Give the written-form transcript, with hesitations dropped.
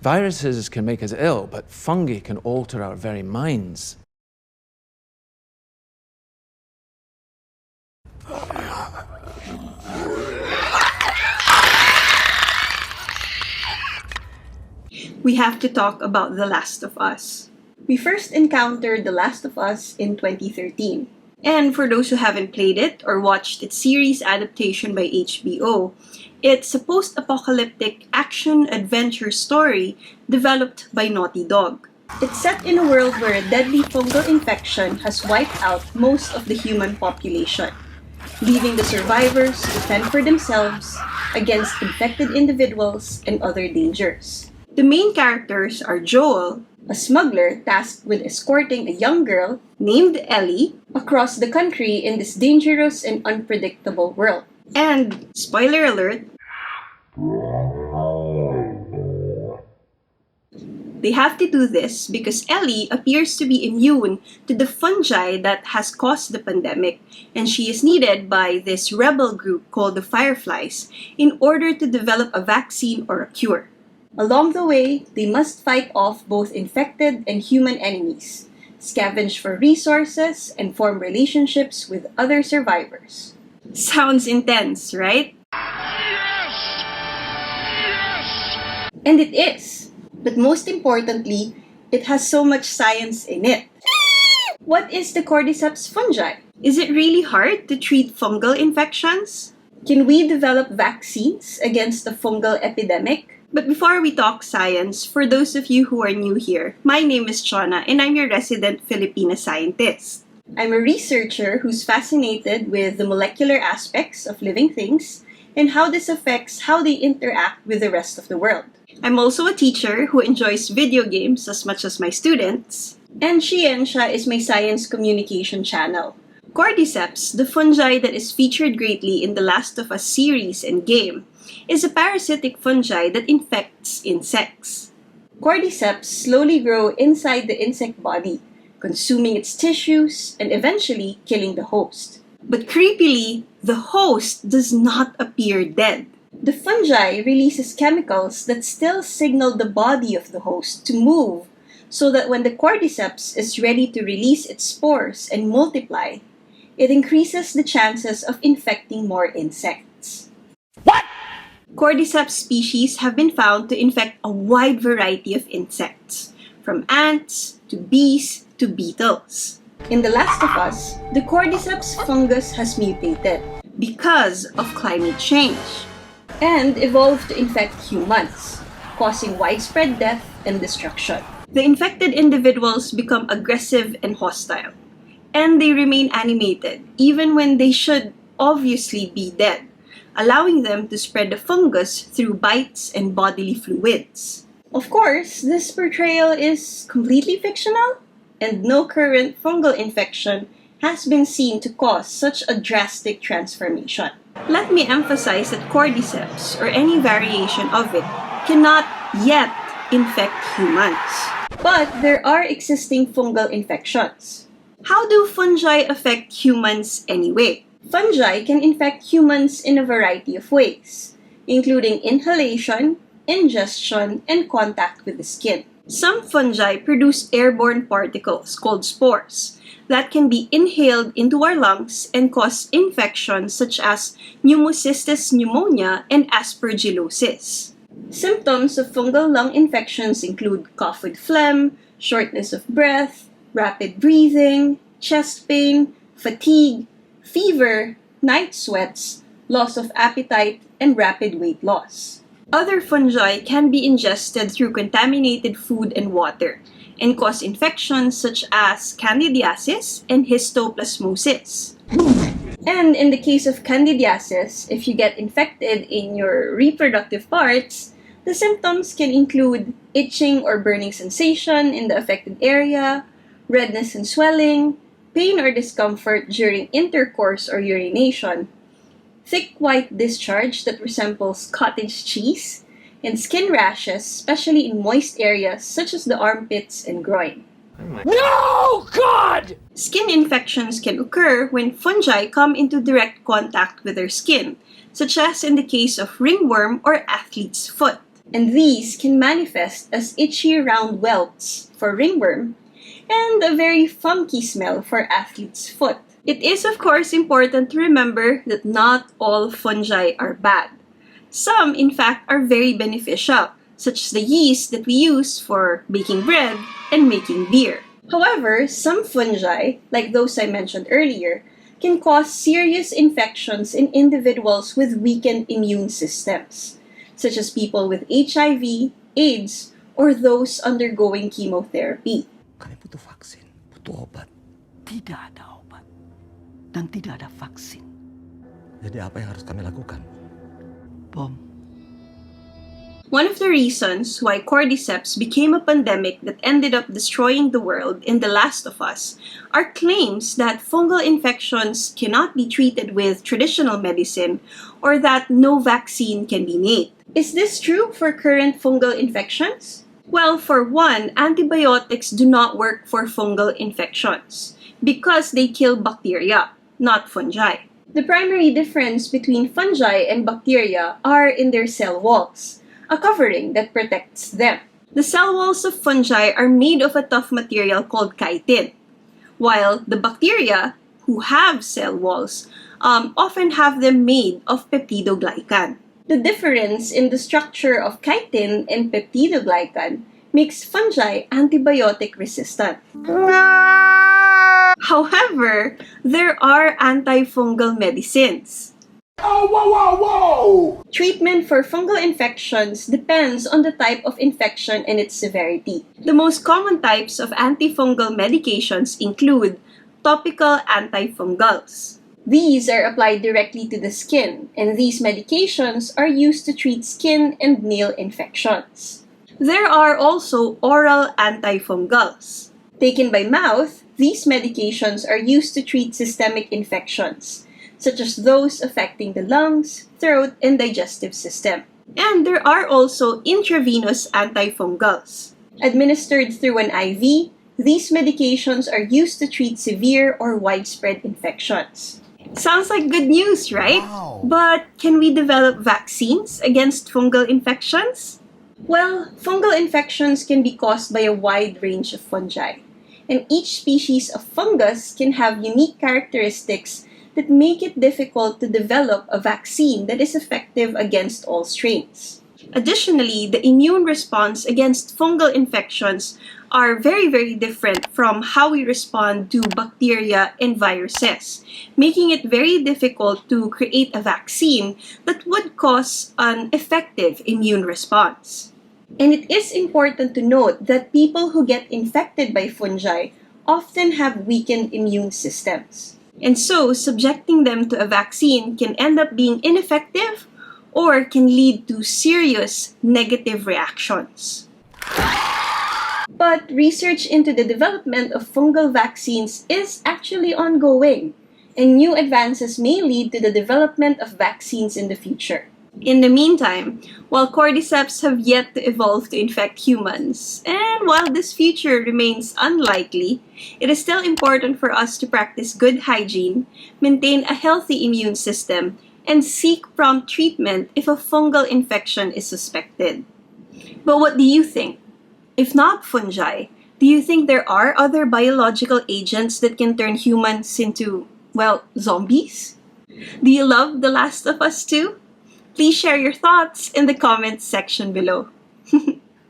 Viruses can make us ill, but fungi can alter our very minds. We have to talk about The Last of Us. We first encountered The Last of Us in 2013. And for those who haven't played it or watched its series adaptation by HBO, it's a post-apocalyptic action-adventure story developed by Naughty Dog. It's set in a world where a deadly fungal infection has wiped out most of the human population, leaving the survivors to fend for themselves against infected individuals and other dangers. The main characters are Joel, a smuggler tasked with escorting a young girl named Ellie across the country in this dangerous and unpredictable world. And, spoiler alert, they have to do this because Ellie appears to be immune to the fungi that has caused the pandemic, and she is needed by this rebel group called the Fireflies in order to develop a vaccine or a cure. Along the way, they must fight off both infected and human enemies, scavenge for resources, and form relationships with other survivors. Sounds intense, right? Yes! Yes! And it is. But most importantly, it has so much science in it. What is the Cordyceps fungi? Is it really hard to treat fungal infections? Can we develop vaccines against the fungal epidemic? But before we talk science, for those of you who are new here, my name is Chona and I'm your resident Filipina scientist. I'm a researcher who's fascinated with the molecular aspects of living things and how this affects how they interact with the rest of the world. I'm also a teacher who enjoys video games as much as my students. And SHE-ensya is my science communication channel. Cordyceps, the fungi that is featured greatly in The Last of Us series and game, is a parasitic fungi that infects insects. Cordyceps slowly grow inside the insect body, consuming its tissues and eventually killing the host. But creepily, the host does not appear dead. The fungi releases chemicals that still signal the body of the host to move, so that when the Cordyceps is ready to release its spores and multiply, it increases the chances of infecting more insects. What? Cordyceps species have been found to infect a wide variety of insects, from ants to bees to beetles. In The Last of Us, the Cordyceps fungus has mutated because of climate change and evolved to infect humans, causing widespread death and destruction. The infected individuals become aggressive and hostile, and they remain animated even when they should obviously be dead, allowing them to spread the fungus through bites and bodily fluids. Of course, this portrayal is completely fictional, and no current fungal infection has been seen to cause such a drastic transformation. Let me emphasize that Cordyceps, or any variation of it, cannot yet infect humans. But there are existing fungal infections. How do fungi affect humans anyway? Fungi can infect humans in a variety of ways, including inhalation, ingestion, and contact with the skin. Some fungi produce airborne particles called spores that can be inhaled into our lungs and cause infections such as pneumocystis pneumonia and aspergillosis. Symptoms of fungal lung infections include cough with phlegm, shortness of breath, rapid breathing, chest pain, fatigue, fever, night sweats, loss of appetite, and rapid weight loss. Other fungi can be ingested through contaminated food and water and cause infections such as candidiasis and histoplasmosis. And in the case of candidiasis, if you get infected in your reproductive parts, the symptoms can include itching or burning sensation in the affected area, redness and swelling, pain or discomfort during intercourse or urination, thick white discharge that resembles cottage cheese, and skin rashes, especially in moist areas such as the armpits and groin. No, God! Skin infections can occur when fungi come into direct contact with their skin, such as in the case of ringworm or athlete's foot. And these can manifest as itchy round welts for ringworm and a very funky smell for athlete's foot. It is of course important to remember that not all fungi are bad. Some, in fact, are very beneficial, such as the yeast that we use for baking bread and making beer. However, some fungi, like those I mentioned earlier, can cause serious infections in individuals with weakened immune systems, such as people with HIV, AIDS, or those undergoing chemotherapy. Kami butuh vaksin, butuh obat. Tidak ada obat dan tidak ada vaksin. Jadi apa yang harus kami lakukan? Bom. One of the reasons why Cordyceps became a pandemic that ended up destroying the world in The Last of Us are claims that fungal infections cannot be treated with traditional medicine or that no vaccine can be made. Is this true for current fungal infections? Well, for one, antibiotics do not work for fungal infections because they kill bacteria, not fungi. The primary difference between fungi and bacteria are in their cell walls, a covering that protects them. The cell walls of fungi are made of a tough material called chitin, while the bacteria, who have cell walls, often have them made of peptidoglycan. The difference in the structure of chitin and peptidoglycan makes fungi antibiotic resistant. However, there are antifungal medicines. Oh, whoa, whoa, whoa! Treatment for fungal infections depends on the type of infection and its severity. The most common types of antifungal medications include topical antifungals. These are applied directly to the skin, and these medications are used to treat skin and nail infections. There are also oral antifungals. Taken by mouth, these medications are used to treat systemic infections, such as those affecting the lungs, throat, and digestive system. And there are also intravenous antifungals. Administered through an IV, these medications are used to treat severe or widespread infections. Sounds like good news, right? Wow. But can we develop vaccines against fungal infections? Well, fungal infections can be caused by a wide range of fungi, and each species of fungus can have unique characteristics that make it difficult to develop a vaccine that is effective against all strains. Additionally, the immune response against fungal infections are very different from how we respond to bacteria and viruses, making it very difficult to create a vaccine that would cause an effective immune response. And it is important to note that people who get infected by fungi often have weakened immune systems. And so, subjecting them to a vaccine can end up being ineffective or can lead to serious negative reactions. But research into the development of fungal vaccines is actually ongoing, and new advances may lead to the development of vaccines in the future. In the meantime, while cordyceps have yet to evolve to infect humans, and while this future remains unlikely, it is still important for us to practice good hygiene, maintain a healthy immune system, and seek prompt treatment if a fungal infection is suspected. But what do you think? If not fungi, do you think there are other biological agents that can turn humans into, well, zombies? Do you love The Last of Us too? Please share your thoughts in the comments section below.